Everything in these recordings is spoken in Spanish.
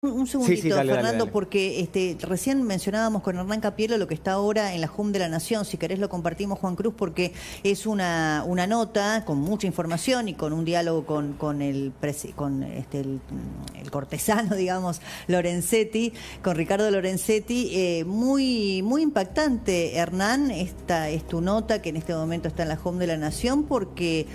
Un segundito, Sí, dale, Fernando, dale. porque recién mencionábamos con Hernán Capielo lo que está ahora en la JUM de la Nación. Si querés lo compartimos, Juan Cruz, porque es una nota con mucha información y con un diálogo con el cortesano, digamos, Lorenzetti, con Ricardo Lorenzetti. Muy impactante, Hernán, esta es tu nota que en este momento está en la JUM de la Nación, porque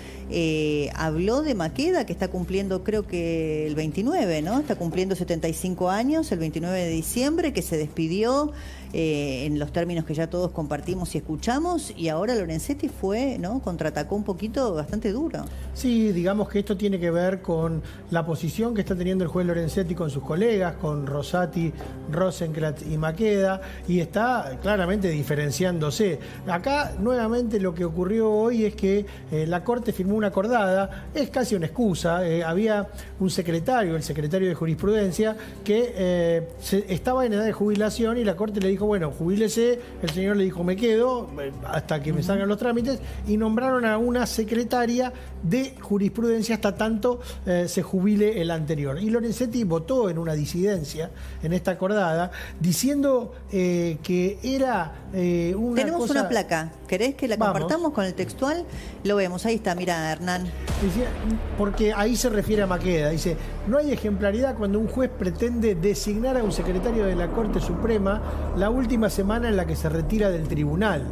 habló de Maqueda, que está cumpliendo, creo que el 29, ¿no? Está cumpliendo 75 años, el 29 de diciembre, que se despidió en los términos que ya todos compartimos y escuchamos, y ahora Lorenzetti fue, ¿no? Contraatacó un poquito bastante duro. Sí, digamos que esto tiene que ver con la posición que está teniendo el juez Lorenzetti con sus colegas, con Rosati, Rosenkrantz y Maqueda, y está claramente diferenciándose. Acá, nuevamente, lo que ocurrió hoy es que la Corte firmó una acordada, es casi una excusa. Había un secretario, el secretario de Jurisprudencia, que estaba en edad de jubilación y la Corte le dijo, bueno, jubílese. El señor le dijo, me quedo hasta que me salgan los trámites, y nombraron a una secretaria de jurisprudencia hasta tanto se jubile el anterior. Y Lorenzetti votó en una disidencia en esta acordada, diciendo que era una Tenemos cosa... una placa, ¿querés que la compartamos con el textual? Lo vemos, ahí está, mira, Hernán. Porque ahí se refiere a Maqueda, dice, no hay ejemplaridad cuando un juez pretende designar a un secretario de la Corte Suprema la última semana en la que se retira del tribunal.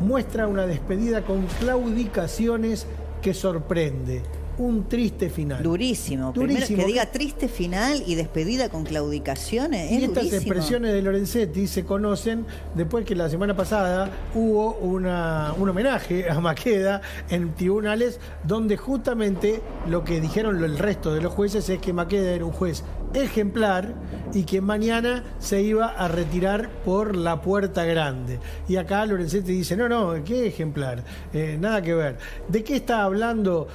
Muestra una despedida con claudicaciones que sorprende. Un triste final. Durísimo. Primero que diga triste final y despedida con claudicaciones. Y es estas durísimo. expresiones de Lorenzetti se conocen después que la semana pasada hubo un homenaje a Maqueda en tribunales, donde justamente lo que dijeron el resto de los jueces es que Maqueda era un juez ejemplar y que mañana se iba a retirar por la puerta grande. Y acá Lorenzetti dice, no, ¿qué ejemplar? Nada que ver. ¿De qué está hablando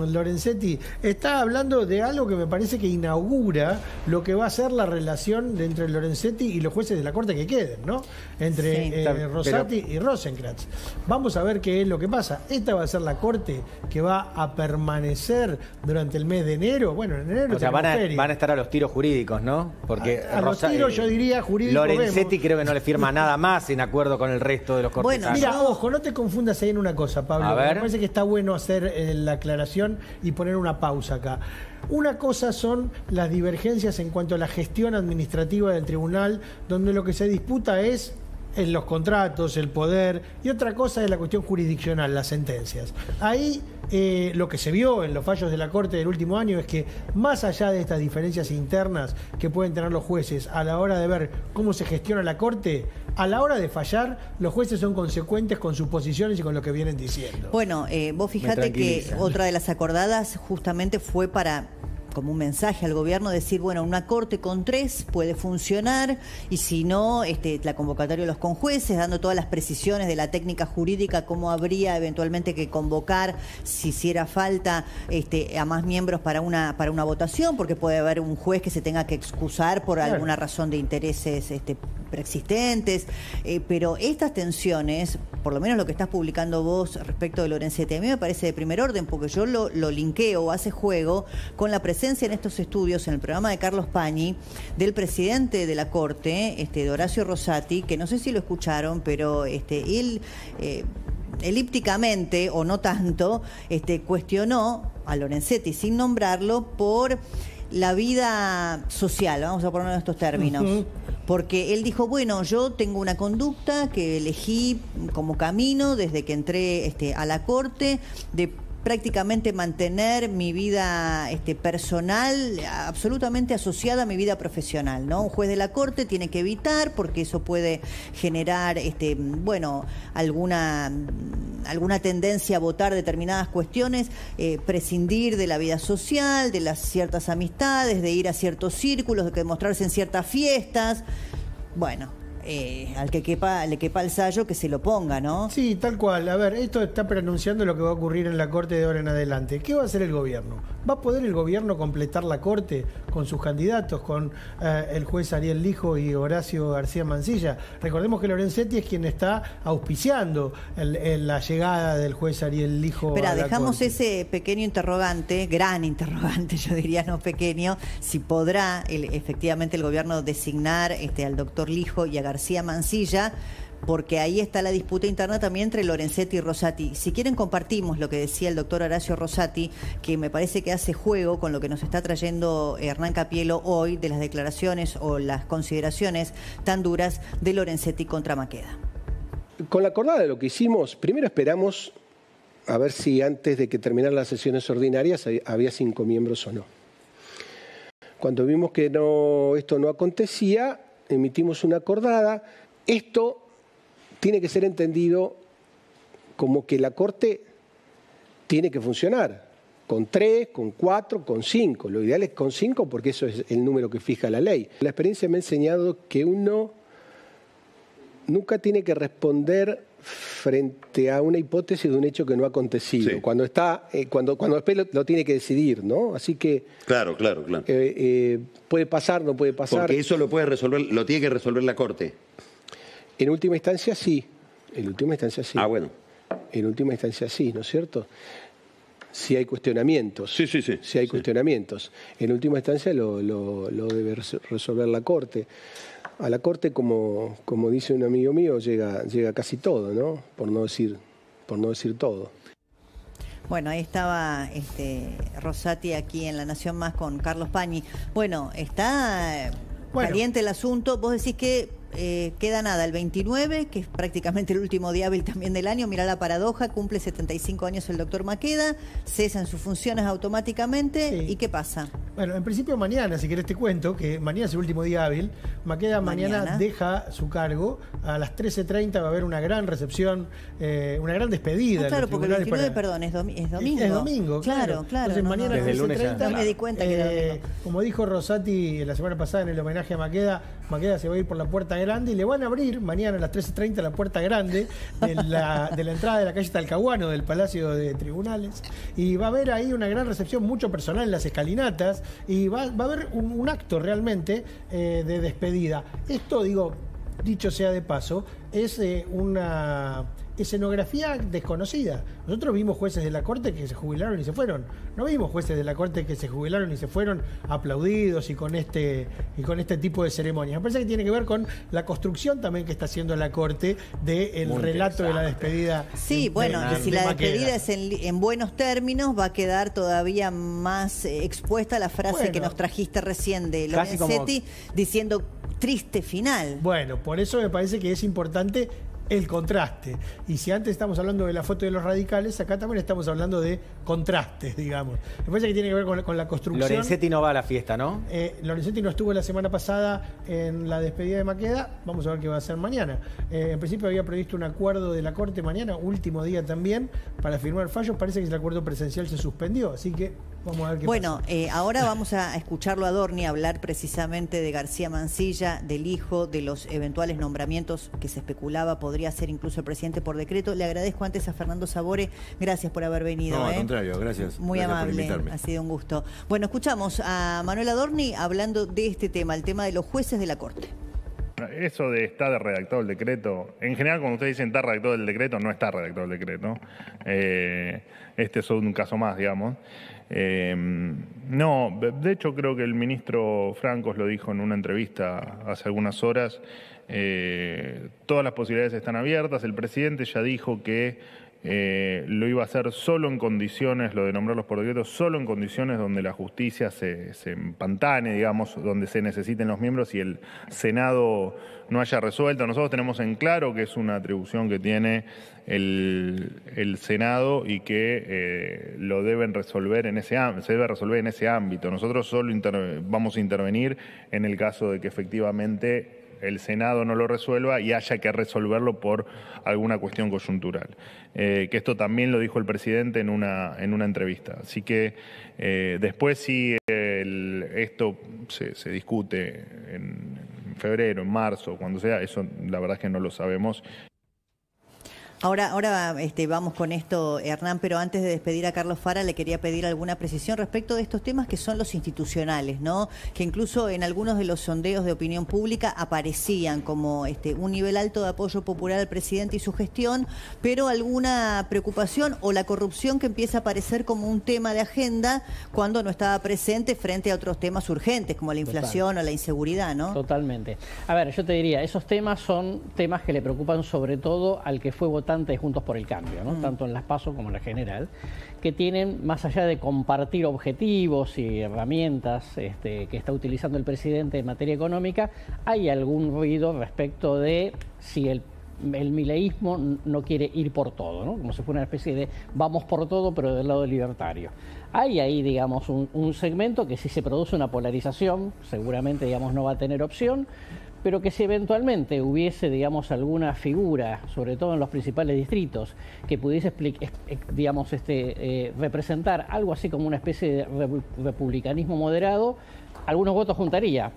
Lorenzetti? Está hablando de algo que me parece que inaugura lo que va a ser la relación entre Lorenzetti y los jueces de la Corte que queden, ¿no? Entre Rosati y Rosenkrantz. Vamos a ver qué es lo que pasa. Esta va a ser la Corte que va a permanecer durante el mes de enero. Bueno, en enero, o sea, van a estar a los tiros jurídicos, ¿no? Porque a los tiros, yo diría jurídicos. Lorenzetti creo que no le firma nada más en acuerdo con el resto de los cortesanos. Bueno, mira, ojo, no te confundas ahí en una cosa, Pablo. A ver. Me parece que está bueno hacer la aclaración y poner una pausa acá. Una cosa son las divergencias en cuanto a la gestión administrativa del tribunal, donde lo que se disputa es en los contratos, el poder, y otra cosa es la cuestión jurisdiccional, las sentencias. Ahí lo que se vio en los fallos de la Corte del último año es que, más allá de estas diferencias internas que pueden tener los jueces a la hora de ver cómo se gestiona la Corte, a la hora de fallar, los jueces son consecuentes con sus posiciones y con lo que vienen diciendo. Bueno, vos fijate que otra de las acordadas justamente fue para, como un mensaje al gobierno, decir, bueno, una corte con 3 puede funcionar, y si no, la convocatoria de los conjueces, dando todas las precisiones de la técnica jurídica, cómo habría eventualmente que convocar, si hiciera falta, a más miembros para una votación, porque puede haber un juez que se tenga que excusar por alguna razón de intereses preexistentes, pero estas tensiones, por lo menos lo que estás publicando vos respecto de Lorenzetti, a mí me parece de primer orden, porque yo lo linkeo o hace juego con la presencia en estos estudios, en el programa de Carlos Pañi, del presidente de la Corte, de Horacio Rosati, que no sé si lo escucharon, pero él elípticamente, o no tanto, cuestionó a Lorenzetti, sin nombrarlo, por la vida social, vamos a ponerlo en estos términos. Porque él dijo, bueno, yo tengo una conducta que elegí como camino desde que entré a la Corte, de prácticamente mantener mi vida personal absolutamente asociada a mi vida profesional, ¿no? Un juez de la Corte tiene que evitar, porque eso puede generar alguna tendencia a votar determinadas cuestiones, prescindir de la vida social, de las ciertas amistades, de ir a ciertos círculos, de mostrarse en ciertas fiestas. Bueno, al que le quepa el sayo, que se lo ponga, ¿no? Sí, tal cual. A ver, esto está preanunciando lo que va a ocurrir en la Corte de ahora en adelante. ¿Qué va a hacer el gobierno? ¿Va a poder el gobierno completar la Corte con sus candidatos, con el juez Ariel Lijo y Horacio García Mansilla? Recordemos que Lorenzetti es quien está auspiciando la llegada del juez Ariel Lijo a la dejamos Corte. ese pequeño interrogante, gran interrogante, yo diría, no pequeño, si podrá efectivamente el gobierno designar al doctor Lijo y a García Mansilla, porque ahí está la disputa interna también entre Lorenzetti y Rosati. Si quieren compartimos lo que decía el doctor Horacio Rosati, que me parece que hace juego con lo que nos está trayendo Hernán Capielo hoy de las declaraciones o las consideraciones tan duras de Lorenzetti contra Maqueda. Con la acordada de lo que hicimos, primero esperamos a ver si antes de que terminaran las sesiones ordinarias había 5 miembros o no. Cuando vimos que esto no acontecía, emitimos una acordada. Esto tiene que ser entendido como que la Corte tiene que funcionar con 3, con 4, con 5. Lo ideal es con 5 porque eso es el número que fija la ley. La experiencia me ha enseñado que uno nunca tiene que responder frente a una hipótesis de un hecho que no ha acontecido. Sí. Cuando después lo tiene que decidir, ¿no? Así que claro. puede pasar, no puede pasar. Porque eso lo tiene que resolver la Corte. En última instancia sí. Ah, bueno. En última instancia sí, ¿no es cierto? Si hay cuestionamientos. Sí. Si hay cuestionamientos. En última instancia lo debe resolver la Corte. A la Corte, como dice un amigo mío, llega casi todo, ¿no? Por no decir todo. Bueno, ahí estaba Rosati aquí en La Nación Más con Carlos Pañi. Bueno, está caliente el asunto. Vos decís que queda nada, el 29, que es prácticamente el último día hábil también del año. Mirá la paradoja, cumple 75 años el doctor Maqueda, cesan sus funciones automáticamente. Sí. ¿Y qué pasa? Bueno, en principio mañana, si querés te cuento, que mañana es el último día hábil. Maqueda mañana deja su cargo. A las 13:30 va a haber una gran recepción, una gran despedida. No, claro, porque el 29, perdón, es domingo. Es domingo, claro. Entonces mañana desde el lunes 13:30, me di cuenta que era domingo. Como dijo Rosati la semana pasada en el homenaje a Maqueda se va a ir por la puerta grande y le van a abrir mañana a las 13:30 la puerta grande de la entrada de la calle Talcahuano del Palacio de Tribunales, y va a haber ahí una gran recepción, mucho personal en las escalinatas, y va a haber un acto realmente de despedida. Esto, dicho sea de paso, es una escenografía desconocida. Nosotros vimos jueces de la Corte que se jubilaron y se fueron. No vimos jueces de la Corte que se jubilaron y se fueron aplaudidos y con este tipo de ceremonias. Me parece que tiene que ver con la construcción también que está haciendo la Corte del relato de la despedida. Sí, si la despedida es en buenos términos, va a quedar todavía más expuesta la frase que nos trajiste recién de Lorenzetti, diciendo triste final. Bueno, por eso me parece que es importante el contraste. Y si antes estamos hablando de la foto de los radicales, acá también estamos hablando de contrastes, digamos. Me parece que tiene que ver con la construcción. Lorenzetti no va a la fiesta, ¿no? Lorenzetti no estuvo la semana pasada en la despedida de Maqueda. Vamos a ver qué va a hacer mañana. En principio había previsto un acuerdo de la Corte mañana, último día también, para firmar fallos. Parece que el acuerdo presencial se suspendió, así que vamos a ver qué pasa. Ahora vamos a escucharlo a Dorni hablar precisamente de García Mansilla, del hijo, de los eventuales nombramientos que se especulaba podría ser incluso el presidente por decreto. Le agradezco antes a Fernando Sabore, gracias por haber venido. No, al contrario, gracias. Muy amable, ha sido un gusto. Bueno, escuchamos a Manuel Adorni hablando de este tema, el tema de los jueces de la Corte. Eso de está redactado el decreto, en general cuando ustedes dicen está redactado el decreto, no está redactado el decreto. Este es un caso más, digamos. No, de hecho creo que el ministro Francos lo dijo en una entrevista hace algunas horas. Todas las posibilidades están abiertas. El presidente ya dijo que lo iba a hacer solo en condiciones, lo de nombrarlos por decreto, solo en condiciones donde la justicia se empantane, digamos, donde se necesiten los miembros y el Senado no haya resuelto. Nosotros tenemos en claro que es una atribución que tiene el Senado y que lo deben resolver se debe resolver en ese ámbito. Nosotros solo vamos a intervenir en el caso de que efectivamente el Senado no lo resuelva y haya que resolverlo por alguna cuestión coyuntural. Que esto también lo dijo el presidente en una entrevista. Así que después si esto se discute febrero, en marzo, cuando sea, eso la verdad es que no lo sabemos. Ahora vamos con esto, Hernán, pero antes de despedir a Carlos Fara, le quería pedir alguna precisión respecto de estos temas que son los institucionales, ¿no? Que incluso en algunos de los sondeos de opinión pública aparecían como un nivel alto de apoyo popular al presidente y su gestión, pero alguna preocupación o la corrupción que empieza a aparecer como un tema de agenda cuando no estaba presente frente a otros temas urgentes, como la inflación o la inseguridad, ¿no? Totalmente. A ver, yo te diría, esos temas son temas que le preocupan sobre todo al que fue votante de Juntos por el Cambio, ¿no? Tanto en las PASO como en la general, que tienen, más allá de compartir objetivos y herramientas que está utilizando el presidente en materia económica, hay algún ruido respecto de si el mileísmo no quiere ir por todo, ¿no? Como si fuera una especie de vamos por todo, pero del lado libertario. Hay ahí, digamos, un segmento que si se produce una polarización, seguramente, digamos, no va a tener opción, pero que si eventualmente hubiese, digamos, alguna figura, sobre todo en los principales distritos, que pudiese, digamos, representar algo así como una especie de republicanismo moderado, algunos votos juntaría.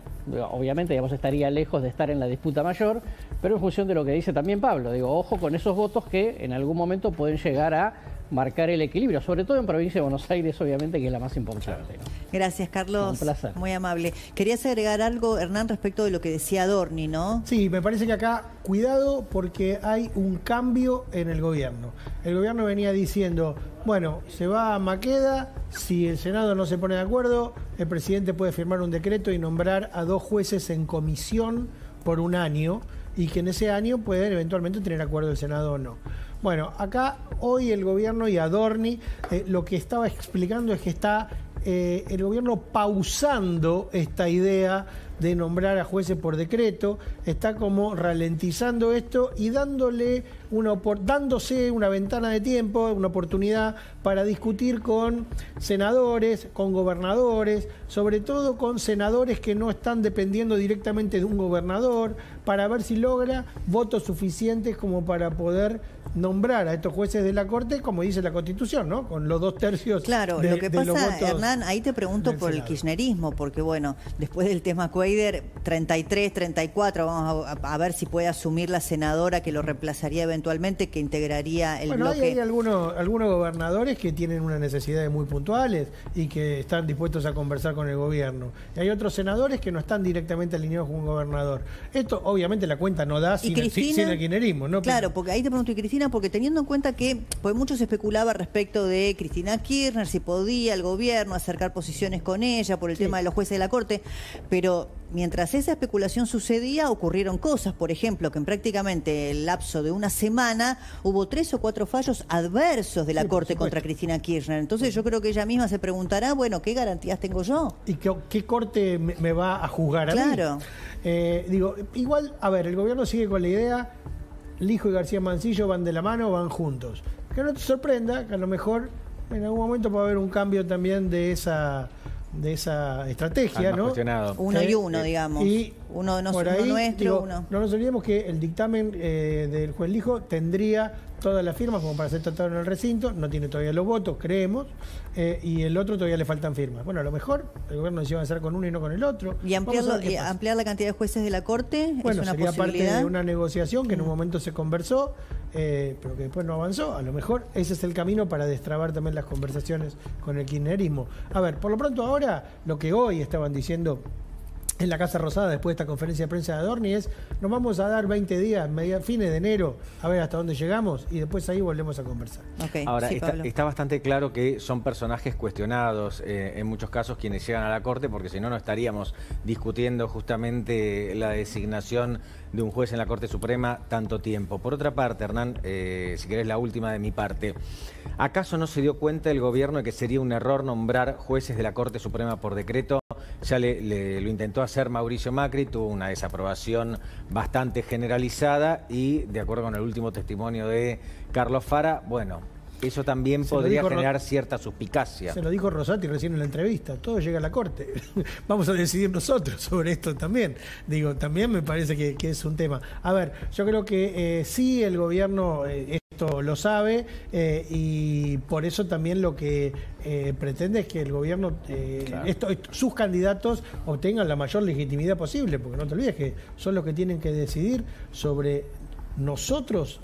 Obviamente, digamos, estaría lejos de estar en la disputa mayor, pero en función de lo que dice también Pablo, digo, ojo con esos votos que en algún momento pueden llegar a marcar el equilibrio, sobre todo en provincia de Buenos Aires, obviamente, que es la más importante, ¿no? Gracias, Carlos. Un placer. Muy amable. ¿Querías agregar algo, Hernán, respecto de lo que decía Adorni, no? Sí, me parece que acá, cuidado, porque hay un cambio en el gobierno. El gobierno venía diciendo, bueno, se va a Maqueda, si el Senado no se pone de acuerdo, el presidente puede firmar un decreto y nombrar a 2 jueces en comisión por un año, y que en ese año pueden eventualmente tener acuerdo el Senado o no. Bueno, acá hoy el gobierno y Adorni lo que estaba explicando es que está el gobierno pausando esta idea de nombrar a jueces por decreto, está como ralentizando esto y dándose una ventana de tiempo, una oportunidad para discutir con senadores, con gobernadores, sobre todo con senadores que no están dependiendo directamente de un gobernador, para ver si logra votos suficientes como para poder nombrar a estos jueces de la Corte, como dice la Constitución, ¿no? Con los 2/3 Claro, lo que pasa, Hernán, ahí te pregunto por el kirchnerismo, porque bueno, después del tema Cuader, 33, 34, vamos a ver si puede asumir la senadora que lo reemplazaría eventualmente, que integraría el bloque. Hay algunos gobernadores que tienen unas necesidades muy puntuales y que están dispuestos a conversar con el gobierno. Y hay otros senadores que no están directamente alineados con un gobernador. Esto, obviamente, la cuenta no da sin el kirchnerismo, ¿no? Claro, porque ahí te pregunto, y Cristina, porque teniendo en cuenta que pues mucho se especulaba respecto de Cristina Kirchner, si podía el gobierno acercar posiciones con ella por el tema de los jueces de la Corte, pero mientras esa especulación sucedía, ocurrieron cosas. Por ejemplo, que en prácticamente el lapso de una semana hubo 3 o 4 fallos adversos de la Corte contra Cristina Kirchner. Entonces yo creo que ella misma se preguntará, bueno, ¿qué garantías tengo yo? ¿Y qué Corte me va a juzgar a mí? Claro. Digo, igual, a ver, el gobierno sigue con la idea, Lijo y García Mancillo van de la mano, van juntos. Que no te sorprenda, que a lo mejor en algún momento puede haber un cambio también de esa estrategia, ¿no? Uno y uno, digamos. Y uno nuestro, digo, uno. No nos olvidemos que el dictamen del juez Lijo tendría todas las firmas como para ser tratado en el recinto, no tiene todavía los votos, creemos, y el otro todavía le faltan firmas. Bueno, a lo mejor el gobierno decidió avanzar con uno y no con el otro. ¿Y ampliar la cantidad de jueces de la Corte? Bueno, ¿es una sería posibilidad? Parte de una negociación que en un momento se conversó, pero que después no avanzó. A lo mejor ese es el camino para destrabar también las conversaciones con el kirchnerismo. A ver, por lo pronto ahora, lo que hoy estaban diciendo en la Casa Rosada, después de esta conferencia de prensa de Adorni, es nos vamos a dar 20 días, fines de enero, a ver hasta dónde llegamos y después ahí volvemos a conversar. Okay. Ahora, sí, está bastante claro que son personajes cuestionados en muchos casos quienes llegan a la Corte, porque si no, no estaríamos discutiendo justamente la designación de un juez en la Corte Suprema tanto tiempo. Por otra parte, Hernán, si querés la última de mi parte, ¿acaso no se dio cuenta el gobierno de que sería un error nombrar jueces de la Corte Suprema por decreto? Ya lo intentó hacer Mauricio Macri, tuvo una desaprobación bastante generalizada y, de acuerdo con el último testimonio de Carlos Fara, bueno, eso también podría generar cierta suspicacia. Se lo dijo Rosati recién en la entrevista, todo llega a la Corte. Vamos a decidir nosotros sobre esto también. Digo, también me parece que es un tema. A ver, yo creo que sí el gobierno, esto esto lo sabe y por eso también lo que pretende es que el gobierno, sus candidatos obtengan la mayor legitimidad posible, porque no te olvides que son los que tienen que decidir sobre nosotros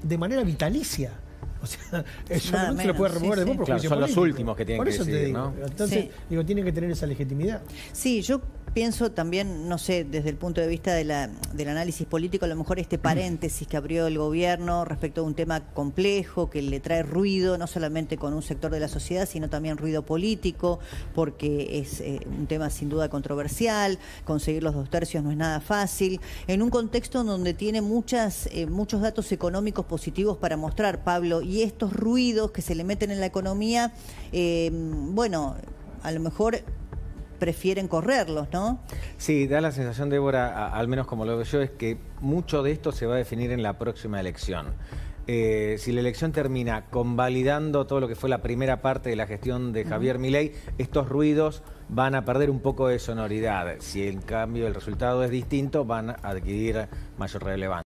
de manera vitalicia. O sea, eso no se lo puede remover después por juicio son político. Los últimos que tienen que decidir, ¿no? Entonces, tienen que tener esa legitimidad. Sí, yo pienso también, no sé, desde el punto de vista del análisis político, a lo mejor este paréntesis que abrió el gobierno respecto a un tema complejo que le trae ruido, no solamente con un sector de la sociedad, sino también ruido político, porque es un tema sin duda controversial, conseguir los 2 tercios no es nada fácil, en un contexto donde tiene muchos datos económicos positivos para mostrar, Pablo, y estos ruidos que se le meten en la economía, bueno, a lo mejor prefieren correrlos, ¿no? Sí, da la sensación, Débora, al menos como lo veo yo, es que mucho de esto se va a definir en la próxima elección. Si la elección termina convalidando todo lo que fue la primera parte de la gestión de Javier Milei, estos ruidos van a perder un poco de sonoridad. Si en cambio el resultado es distinto, van a adquirir mayor relevancia.